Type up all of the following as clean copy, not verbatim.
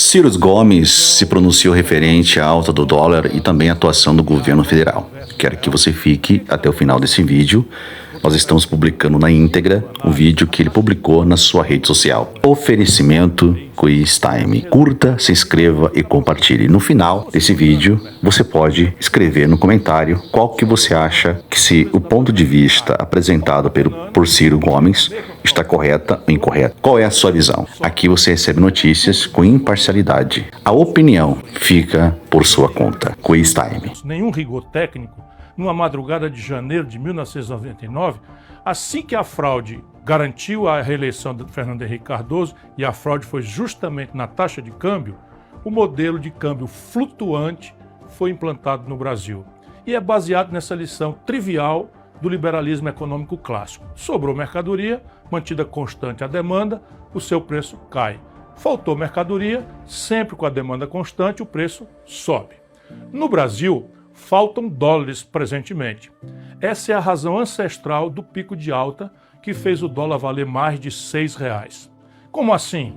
Ciro Gomes se pronunciou referente à alta do dólar e também à atuação do governo federal. Quero que você fique até o final desse vídeo. Nós estamos publicando na íntegra o vídeo que ele publicou na sua rede social. Oferecimento Quiz Time. Curta, se inscreva e compartilhe. No final desse vídeo, você pode escrever no comentário qual que você acha que se o ponto de vista apresentado por Ciro Gomes está correta ou incorreta. Qual é a sua visão? Aqui você recebe notícias com imparcialidade. A opinião fica por sua conta. Quiz Time. Nenhum rigor técnico. Numa madrugada de janeiro de 1999, assim que a fraude garantiu a reeleição de Fernando Henrique Cardoso, e a fraude foi justamente na taxa de câmbio, o modelo de câmbio flutuante foi implantado no Brasil. E é baseado nessa lição trivial do liberalismo econômico clássico. Sobrou mercadoria, mantida constante a demanda, o seu preço cai. Faltou mercadoria, sempre com a demanda constante, o preço sobe. No Brasil, faltam dólares presentemente. Essa é a razão ancestral do pico de alta que fez o dólar valer mais de R$6. Como assim?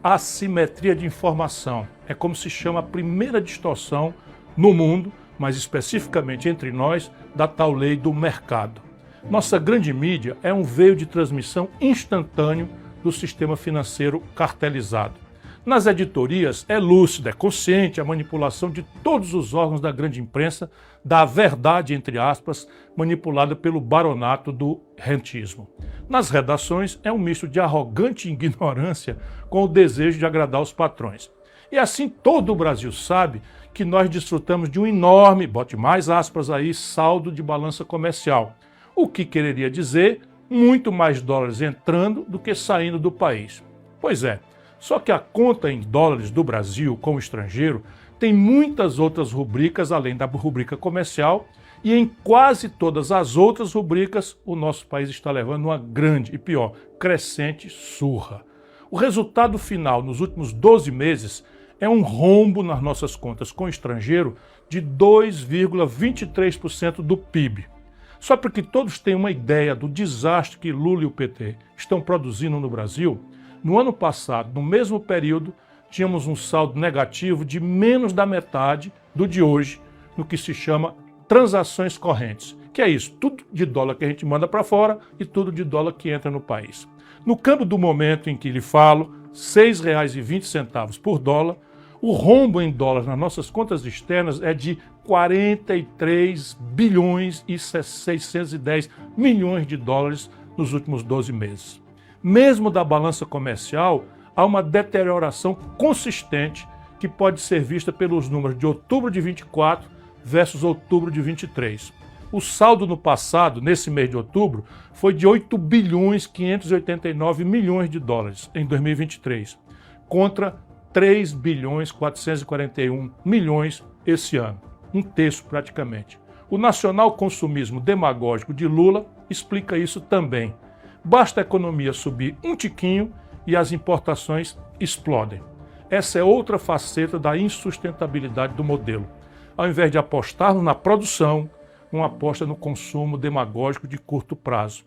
Assimetria de informação. É como se chama a primeira distorção no mundo, mas especificamente entre nós, da tal lei do mercado. Nossa grande mídia é um veio de transmissão instantâneo do sistema financeiro cartelizado. Nas editorias, é lúcida, é consciente a manipulação de todos os órgãos da grande imprensa da verdade, entre aspas, manipulada pelo baronato do rentismo. Nas redações, é um misto de arrogante ignorância com o desejo de agradar os patrões. E assim todo o Brasil sabe que nós desfrutamos de um enorme, bote mais aspas aí, saldo de balança comercial. O que quereria dizer muito mais dólares entrando do que saindo do país. Pois é. Só que a conta em dólares do Brasil com o estrangeiro tem muitas outras rubricas além da rubrica comercial, e em quase todas as outras rubricas o nosso país está levando uma grande e pior, crescente surra. O resultado final nos últimos 12 meses é um rombo nas nossas contas com o estrangeiro de 2,23% do PIB. Só para que todos tenham uma ideia do desastre que Lula e o PT estão produzindo no Brasil, no ano passado, no mesmo período, tínhamos um saldo negativo de menos da metade do de hoje, no que se chama transações correntes, que é isso, tudo de dólar que a gente manda para fora e tudo de dólar que entra no país. No câmbio do momento em que lhe falo, R$ 6,20 por dólar, o rombo em dólares nas nossas contas externas é de 43 bilhões e 610 milhões de dólares nos últimos 12 meses. Mesmo da balança comercial, há uma deterioração consistente que pode ser vista pelos números de outubro de 24 versus outubro de 23. O saldo no passado, nesse mês de outubro, foi de 8 bilhões 589 milhões de dólares em 2023, contra 3 bilhões 441 milhões esse ano, um terço praticamente. O nacional consumismo demagógico de Lula explica isso também. Basta a economia subir um tiquinho e as importações explodem. Essa é outra faceta da insustentabilidade do modelo. Ao invés de apostarmos na produção, uma aposta no consumo demagógico de curto prazo.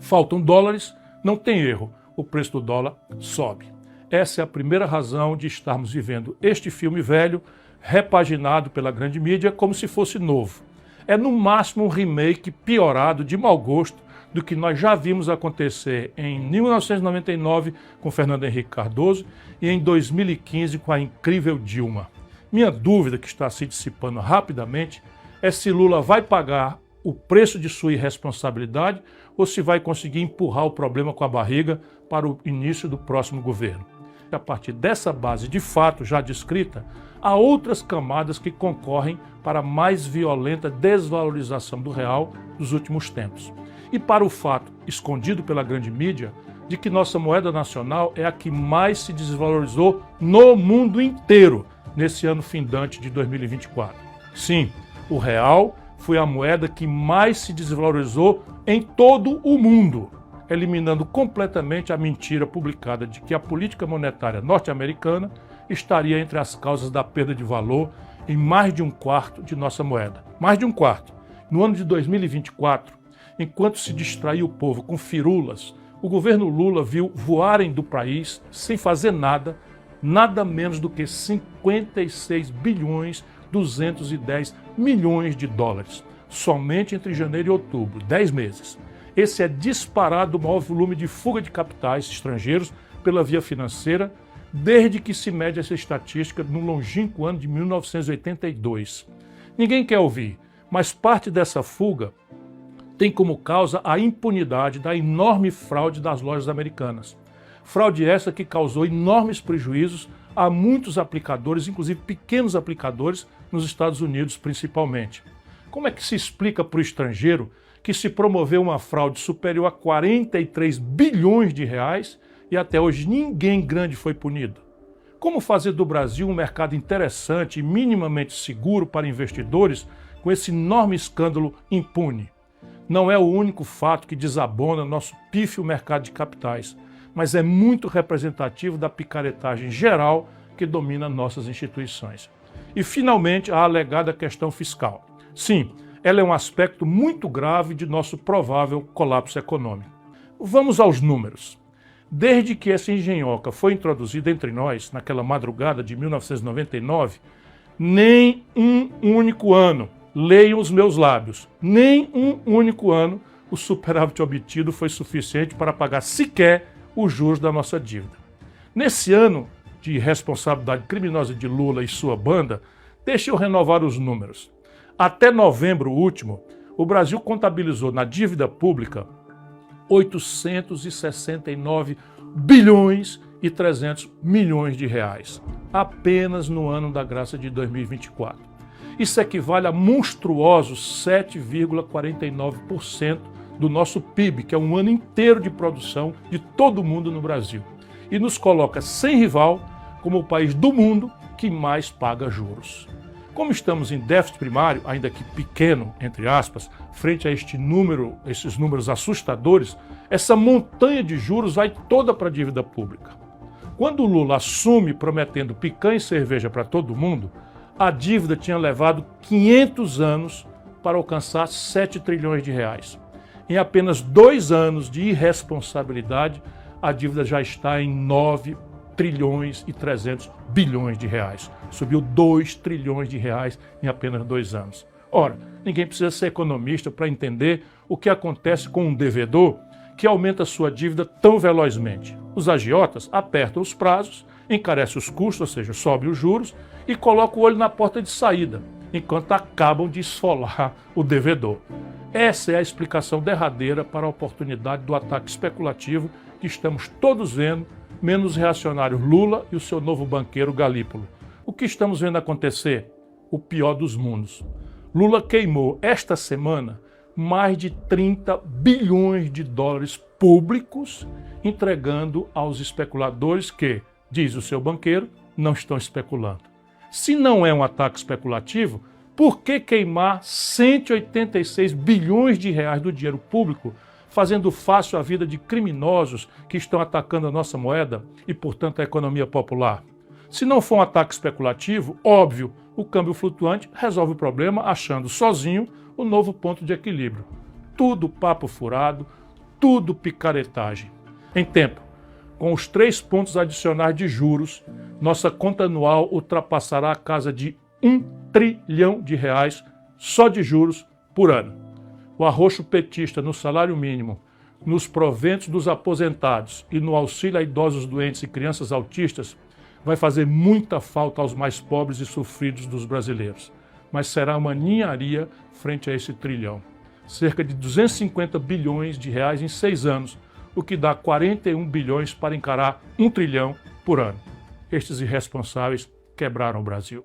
Faltam dólares, não tem erro, o preço do dólar sobe. Essa é a primeira razão de estarmos vivendo este filme velho, repaginado pela grande mídia como se fosse novo. É no máximo um remake piorado de mau gosto do que nós já vimos acontecer em 1999 com Fernando Henrique Cardoso e em 2015 com a incrível Dilma. Minha dúvida, que está se dissipando rapidamente, é se Lula vai pagar o preço de sua irresponsabilidade ou se vai conseguir empurrar o problema com a barriga para o início do próximo governo. A partir dessa base de fato já descrita, há outras camadas que concorrem para a mais violenta desvalorização do real dos últimos tempos. E para o fato, escondido pela grande mídia, de que nossa moeda nacional é a que mais se desvalorizou no mundo inteiro nesse ano findante de 2024. Sim, o real foi a moeda que mais se desvalorizou em todo o mundo, eliminando completamente a mentira publicada de que a política monetária norte-americana estaria entre as causas da perda de valor em mais de um quarto de nossa moeda. Mais de um quarto. No ano de 2024, enquanto se distraía o povo com firulas, o governo Lula viu voarem do país, sem fazer nada, nada menos do que 56 bilhões 210 milhões de dólares, somente entre janeiro e outubro, 10 meses. Esse é disparado o maior volume de fuga de capitais estrangeiros pela via financeira, desde que se mede essa estatística no longínquo ano de 1982. Ninguém quer ouvir, mas parte dessa fuga tem como causa a impunidade da enorme fraude das lojas americanas. Fraude essa que causou enormes prejuízos a muitos aplicadores, inclusive pequenos aplicadores, nos Estados Unidos principalmente. Como é que se explica para o estrangeiro que se promoveu uma fraude superior a 43 bilhões de reais e até hoje ninguém grande foi punido? Como fazer do Brasil um mercado interessante e minimamente seguro para investidores com esse enorme escândalo impune? Não é o único fato que desabona nosso pífio mercado de capitais, mas é muito representativo da picaretagem geral que domina nossas instituições. E, finalmente, a alegada questão fiscal. Sim, ela é um aspecto muito grave de nosso provável colapso econômico. Vamos aos números. Desde que essa engenhoca foi introduzida entre nós, naquela madrugada de 1999, nem um único ano, leiam os meus lábios, nem um único ano o superávit obtido foi suficiente para pagar sequer os juros da nossa dívida. Nesse ano de responsabilidade criminosa de Lula e sua banda, deixe eu renovar os números. Até novembro último, o Brasil contabilizou na dívida pública 869 bilhões e 300 milhões de reais, apenas no ano da graça de 2024. Isso equivale a monstruosos 7,49% do nosso PIB, que é um ano inteiro de produção de todo mundo no Brasil, e nos coloca sem rival como o país do mundo que mais paga juros. Como estamos em déficit primário, ainda que pequeno, entre aspas, frente a esses números assustadores, essa montanha de juros vai toda para a dívida pública. Quando o Lula assume prometendo picanha e cerveja para todo mundo, a dívida tinha levado 500 anos para alcançar 7 trilhões de reais. Em apenas 2 anos de irresponsabilidade, a dívida já está em 9 trilhões e 300 bilhões de reais. Subiu 2 trilhões de reais em apenas 2 anos. Ora, ninguém precisa ser economista para entender o que acontece com um devedor que aumenta sua dívida tão velozmente. Os agiotas apertam os prazos, encarecem os custos, ou seja, sobe os juros, e colocam o olho na porta de saída, enquanto acabam de esfolar o devedor. Essa é a explicação derradeira para a oportunidade do ataque especulativo que estamos todos vendo, menos os reacionários Lula e o seu novo banqueiro Galípolo. O que estamos vendo acontecer? O pior dos mundos. Lula queimou esta semana mais de 30 bilhões de dólares públicos, entregando aos especuladores que, diz o seu banqueiro, não estão especulando. Se não é um ataque especulativo, por que queimar 186 bilhões de reais do dinheiro público, fazendo fácil a vida de criminosos que estão atacando a nossa moeda e, portanto, a economia popular? Se não for um ataque especulativo, óbvio, o câmbio flutuante resolve o problema achando sozinho o novo ponto de equilíbrio. Tudo papo furado, tudo picaretagem. Em tempo, com os 3 pontos adicionais de juros, nossa conta anual ultrapassará a casa de 1 trilhão de reais só de juros por ano. O arroxo petista no salário mínimo, nos proventos dos aposentados e no auxílio a idosos doentes e crianças autistas vai fazer muita falta aos mais pobres e sofridos dos brasileiros, mas será uma ninharia frente a esse trilhão. Cerca de 250 bilhões de reais em 6 anos, o que dá 41 bilhões para encarar 1 trilhão por ano. Estes irresponsáveis quebraram o Brasil.